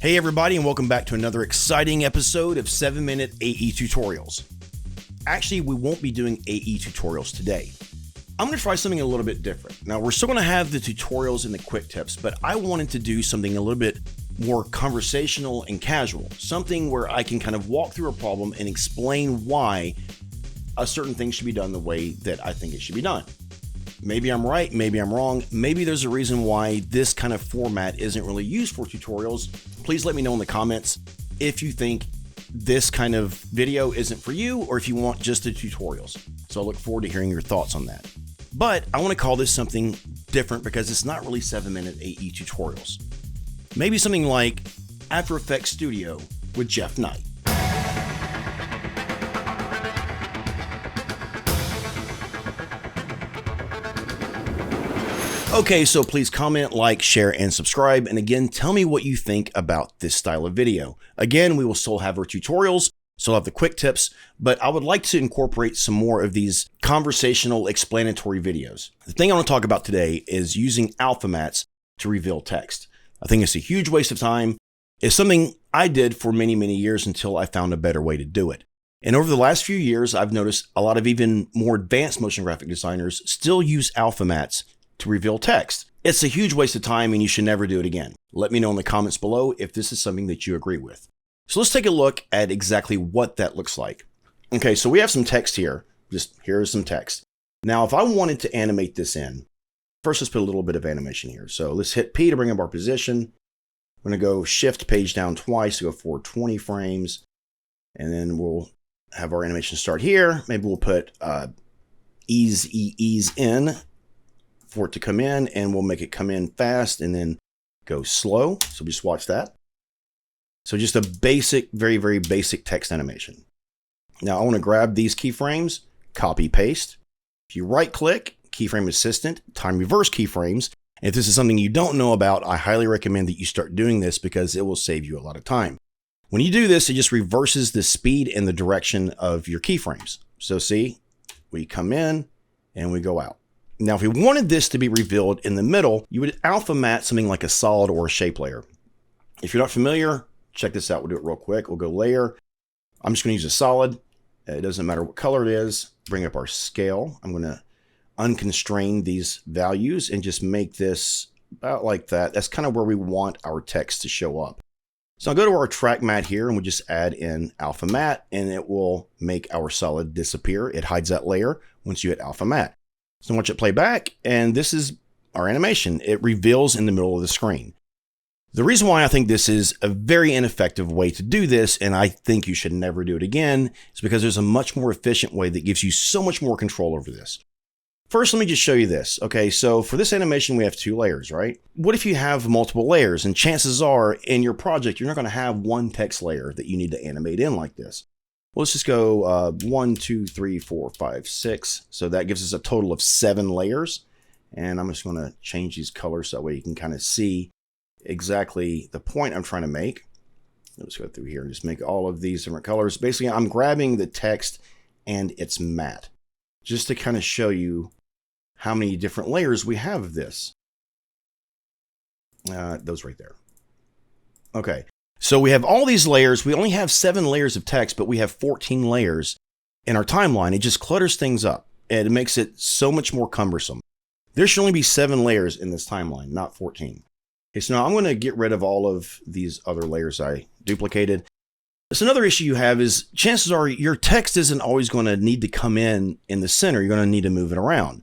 Hey everybody, and welcome back to another exciting episode of 7-Minute AE Tutorials. Actually, we won't be doing AE tutorials today. I'm going to try something a little bit different. Now, we're still going to have the tutorials and the quick tips, but I wanted to do something a little bit more conversational and casual. Something where I can kind of walk through a problem and explain why a certain thing should be done the way that I think it should be done. Maybe I'm right, maybe I'm wrong, maybe there's a reason why this kind of format isn't really used for tutorials. Please let me know in the comments if you think this kind of video isn't for you or if you want just the tutorials. So I look forward to hearing your thoughts on that. But I want to call this something different because it's not really 7-Minute AE tutorials. Maybe something like After Effects Studio with Jeff Knight. Okay, so please comment, like, share, and subscribe. And again, tell me what you think about this style of video. Again, we will still have our tutorials, still have the quick tips, but I would like to incorporate some more of these conversational explanatory videos. The thing I want to talk about today is using alpha mattes to reveal text. I think it's a huge waste of time. It's something I did for many, many years until I found a better way to do it. And over the last few years, I've noticed a lot of even more advanced motion graphic designers still use alpha mattes to reveal text. It's a huge waste of time and you should never do it again. Let me know in the comments below if this is something that you agree with. So let's take a look at exactly what that looks like. Okay, so we have some text here. Just here's some text. Now, if I wanted to animate this in, first let's put a little bit of animation here. So let's hit P to bring up our position. I'm gonna go shift page down twice to go forward 20 frames. And then we'll have our animation start here. Maybe we'll put ease in for it to come in, and we'll make it come in fast and then go slow. So just watch that. So just a basic, very, very basic text animation. Now I want to grab these keyframes, copy, paste. If you right click, keyframe assistant, time reverse keyframes. And if this is something you don't know about, I highly recommend that you start doing this because it will save you a lot of time. When you do this, it just reverses the speed and the direction of your keyframes. So see, we come in and we go out. Now, if we wanted this to be revealed in the middle, you would alpha matte something like a solid or a shape layer. If you're not familiar, check this out. We'll do it real quick. We'll go layer. I'm just going to use a solid. It doesn't matter what color it is. Bring up our scale. I'm going to unconstrain these values and just make this about like that. That's kind of where we want our text to show up. So I'll go to our track matte here and we'll just add in alpha matte and it will make our solid disappear. It hides that layer once you hit alpha matte. So watch it play back, and this is our animation. It reveals in the middle of the screen. The reason why I think this is a very ineffective way to do this, and I think you should never do it again, is because there's a much more efficient way that gives you so much more control over this. First, let me just show you this. Okay, so for this animation, we have 2 layers, right? What if you have multiple layers, and chances are in your project, you're not going to have one text layer that you need to animate in like this. Well, let's just go 1, 2, 3, 4, 5, 6. So that gives us a total of 7 layers. And I'm just going to change these colors so that way you can kind of see exactly the point I'm trying to make. Let's go through here and just make all of these different colors. Basically, I'm grabbing the text and it's matte just to kind of show you how many different layers we have of this. Those right there. Okay. So we have all these layers. We only have 7 layers of text, but we have 14 layers in our timeline. It just clutters things up and it makes it so much more cumbersome. There should only be 7 layers in this timeline, not 14. Okay, so now I'm going to get rid of all of these other layers I duplicated. So another issue you have is chances are your text isn't always going to need to come in the center. You're going to need to move it around.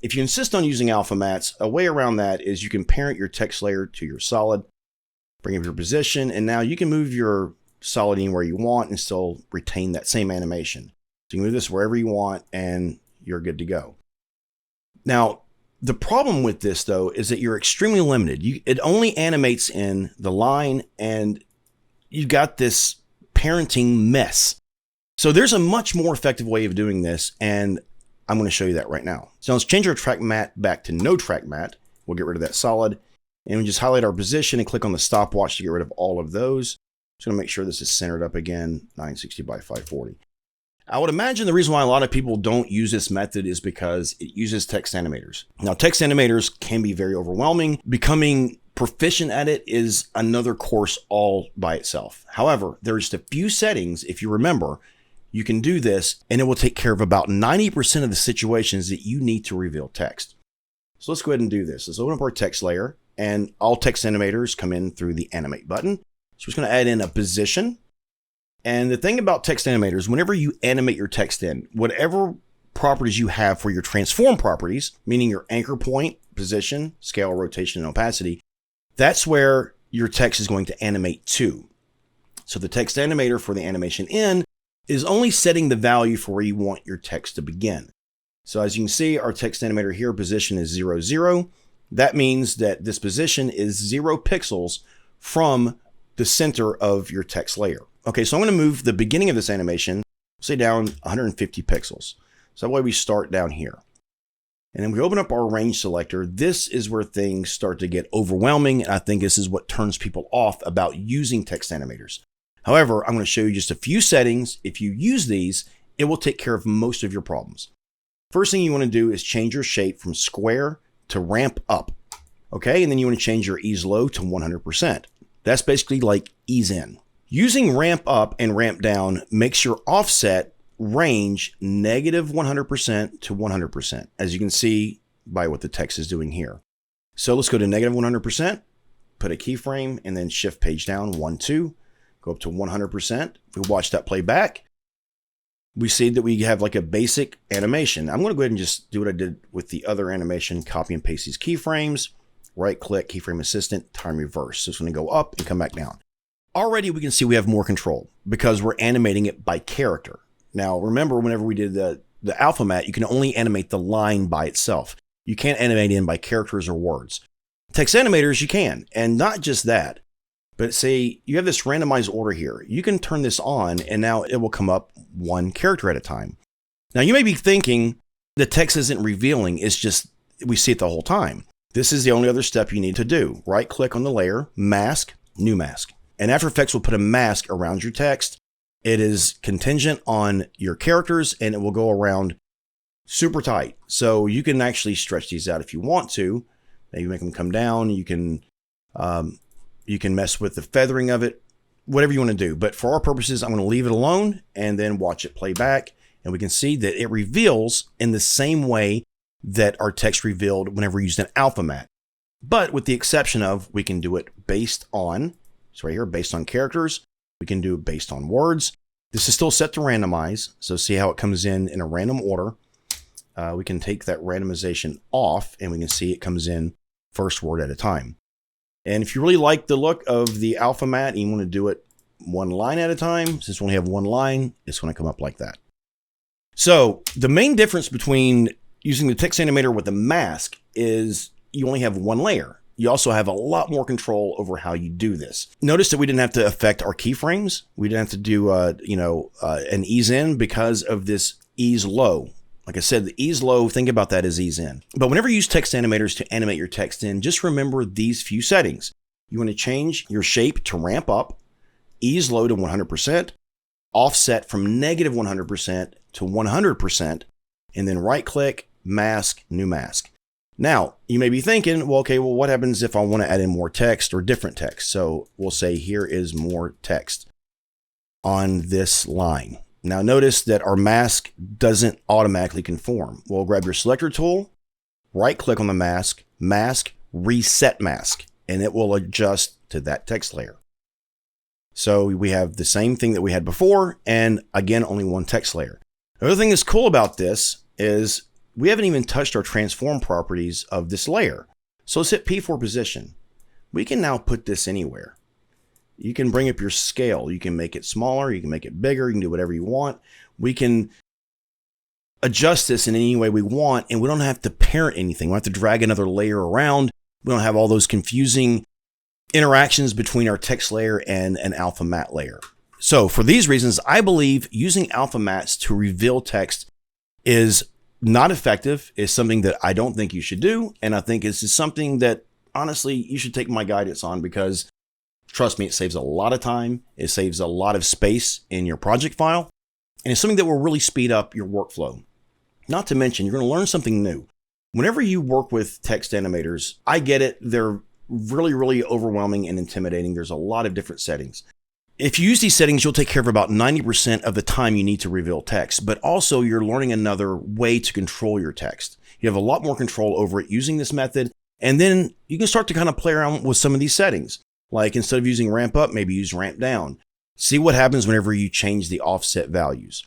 If you insist on using alpha mattes, a way around that is you can parent your text layer to your solid. Bring up your position, and now you can move your solid anywhere you want and still retain that same animation. So you can move this wherever you want, and you're good to go. Now, the problem with this, though, is that you're extremely limited. It only animates in the line, and you've got this parenting mess. So there's a much more effective way of doing this, and I'm going to show you that right now. So let's change our track matte back to no track matte. We'll get rid of that solid. And we just highlight our position and click on the stopwatch to get rid of all of those. Just going to make sure this is centered up again, 960 by 540. I would imagine the reason why a lot of people don't use this method is because it uses text animators. Now, text animators can be very overwhelming. Becoming proficient at it is another course all by itself. However, there's a few settings, if you remember, you can do this and it will take care of about 90% of the situations that you need to reveal text. So let's go ahead and do this. Let's open up our text layer, and all text animators come in through the animate button. So we're just going to add in a position. And the thing about text animators, whenever you animate your text in, whatever properties you have for your transform properties, meaning your anchor point, position, scale, rotation, and opacity, that's where your text is going to animate to. So the text animator for the animation in is only setting the value for where you want your text to begin. So as you can see, our text animator here position is 0, 0. That means that this position is 0 pixels from the center of your text layer. Okay, so I'm going to move the beginning of this animation, say down 150 pixels. So that way we start down here. And then we open up our range selector. This is where things start to get overwhelming. And I think this is what turns people off about using text animators. However, I'm going to show you just a few settings. If you use these, it will take care of most of your problems. First thing you want to do is change your shape from square to ramp up. Okay, and then you want to change your ease low to 100%. That's basically like ease in. Using ramp up and ramp down makes your offset range negative 100% to 100%, as you can see by what the text is doing here. So let's go to negative 100%, put a keyframe, and then shift page down 1, 2, go up to 100%. If we watch that play back, we see that we have like a basic animation. I'm going to go ahead and just do what I did with the other animation, copy and paste these keyframes, right click, keyframe assistant, time reverse. So it's going to go up and come back down. Already we can see we have more control because we're animating it by character. Now remember, whenever we did the alpha matte, you can only animate the line by itself. You can't animate in by characters or words. Text animators you can, and not just that, but say you have this randomized order here. You can turn this on and now it will come up one character at a time. Now you may be thinking the text isn't revealing, it's just we see it the whole time. This is the only other step you need to do. Right click on the layer, mask, new mask. And After Effects will put a mask around your text. It is contingent on your characters and it will go around super tight. So you can actually stretch these out if you want to. Maybe make them come down. You can mess with the feathering of it, whatever you want to do. But for our purposes, I'm going to leave it alone and then watch it play back. And we can see that it reveals in the same way that our text revealed whenever we used an alpha matte. But with the exception of, we can do it based on, so right here, based on characters. We can do it based on words. This is still set to randomize. So see how it comes in a random order. We can take that randomization off and we can see it comes in first word at a time. And if you really like the look of the alpha matte and you want to do it one line at a time, since we only have one line, it's going to come up like that. So the main difference between using the text animator with a mask is you only have one layer. You also have a lot more control over how you do this. Notice that we didn't have to affect our keyframes. We didn't have to do an ease in because of this ease low. Like I said, the ease low, think about that as ease in. But whenever you use text animators to animate your text in, just remember these few settings. You want to change your shape to ramp up, ease low to 100%, offset from negative 100% to 100%, and then right click, mask, new mask. Now, you may be thinking, well, okay, well, what happens if I want to add in more text or different text? So we'll say here is more text on this line. Now notice that our mask doesn't automatically conform. We'll grab your selector tool, right click on the mask, mask, reset mask, and it will adjust to that text layer. So we have the same thing that we had before, and again, only one text layer. The other thing that's cool about this is we haven't even touched our transform properties of this layer. So let's hit P4 position. We can now put this anywhere. You can bring up your scale. You can make it smaller. You can make it bigger. You can do whatever you want. We can adjust this in any way we want, and we don't have to parent anything. We don't have to drag another layer around. We don't have all those confusing interactions between our text layer and an alpha matte layer. So for these reasons, I believe using alpha mattes to reveal text is not effective, is something that I don't think you should do. And I think this is something that honestly, you should take my guidance on, because trust me, it saves a lot of time. It saves a lot of space in your project file. And it's something that will really speed up your workflow. Not to mention, you're going to learn something new. Whenever you work with text animators, I get it. They're really, really overwhelming and intimidating. There's a lot of different settings. If you use these settings, you'll take care of about 90% of the time you need to reveal text, but also you're learning another way to control your text. You have a lot more control over it using this method, and then you can start to kind of play around with some of these settings. Like instead of using ramp up, maybe use ramp down. See what happens whenever you change the offset values.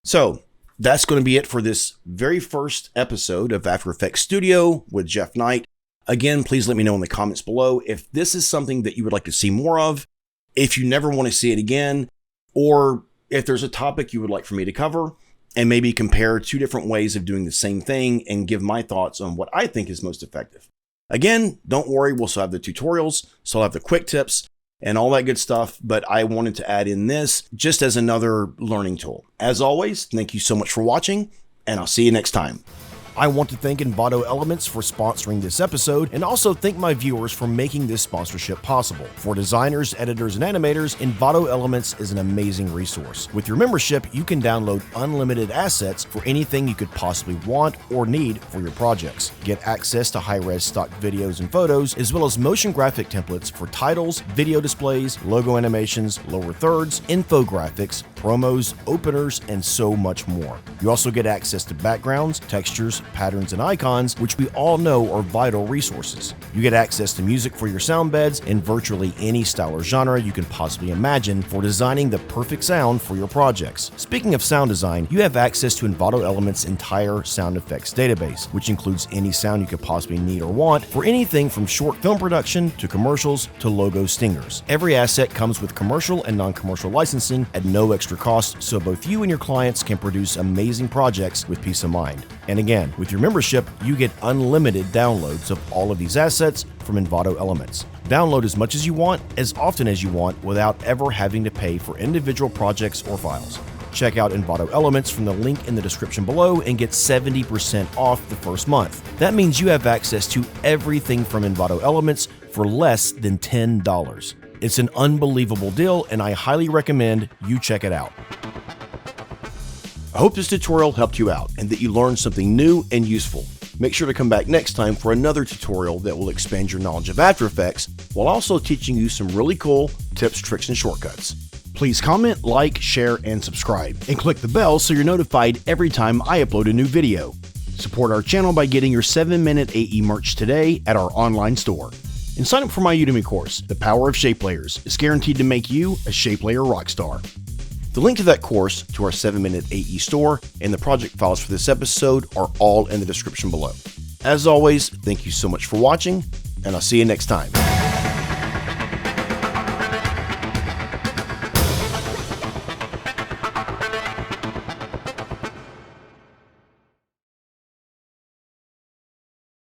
So that's going to be it for this very first episode of After Effects Studio with Jeff Knight. Again, please let me know in the comments below if this is something that you would like to see more of, if you never want to see it again, or if there's a topic you would like for me to cover, and maybe compare two different ways of doing the same thing and give my thoughts on what I think is most effective. Again, don't worry, we'll still have the tutorials, still have the quick tips and all that good stuff, but I wanted to add in this just as another learning tool. As always, thank you so much for watching, and I'll see you next time. I want to thank Envato Elements for sponsoring this episode, and also thank my viewers for making this sponsorship possible. For designers, editors, and animators, Envato Elements is an amazing resource. With your membership, you can download unlimited assets for anything you could possibly want or need for your projects. Get access to high-res stock videos and photos, as well as motion graphic templates for titles, video displays, logo animations, lower thirds, infographics, promos, openers, and so much more. You also get access to backgrounds, textures, patterns, and icons, which we all know are vital resources. You get access to music for your sound beds in virtually any style or genre you can possibly imagine for designing the perfect sound for your projects. Speaking of sound design, you have access to Envato Elements' entire sound effects database, which includes any sound you could possibly need or want for anything from short film production to commercials to logo stingers. Every asset comes with commercial and non-commercial licensing at no extra cost, so both you and your clients can produce amazing projects with peace of mind. And again, with your membership, you get unlimited downloads of all of these assets from Envato Elements. Download as much as you want, as often as you want, without ever having to pay for individual projects or files. Check out Envato Elements from the link in the description below and get 70% off the first month. That means you have access to everything from Envato Elements for less than $10. It's an unbelievable deal, and I highly recommend you check it out. I hope this tutorial helped you out and that you learned something new and useful. Make sure to come back next time for another tutorial that will expand your knowledge of After Effects while also teaching you some really cool tips, tricks, and shortcuts. Please comment, like, share, and subscribe, and click the bell so you're notified every time I upload a new video. Support our channel by getting your 7-minute AE merch today at our online store. And sign up for my Udemy course, The Power of Shape Layers. It's guaranteed to make you a shape layer rockstar. The link to that course, to our 7-minute AE store, and the project files for this episode are all in the description below. As always, thank you so much for watching, and I'll see you next time.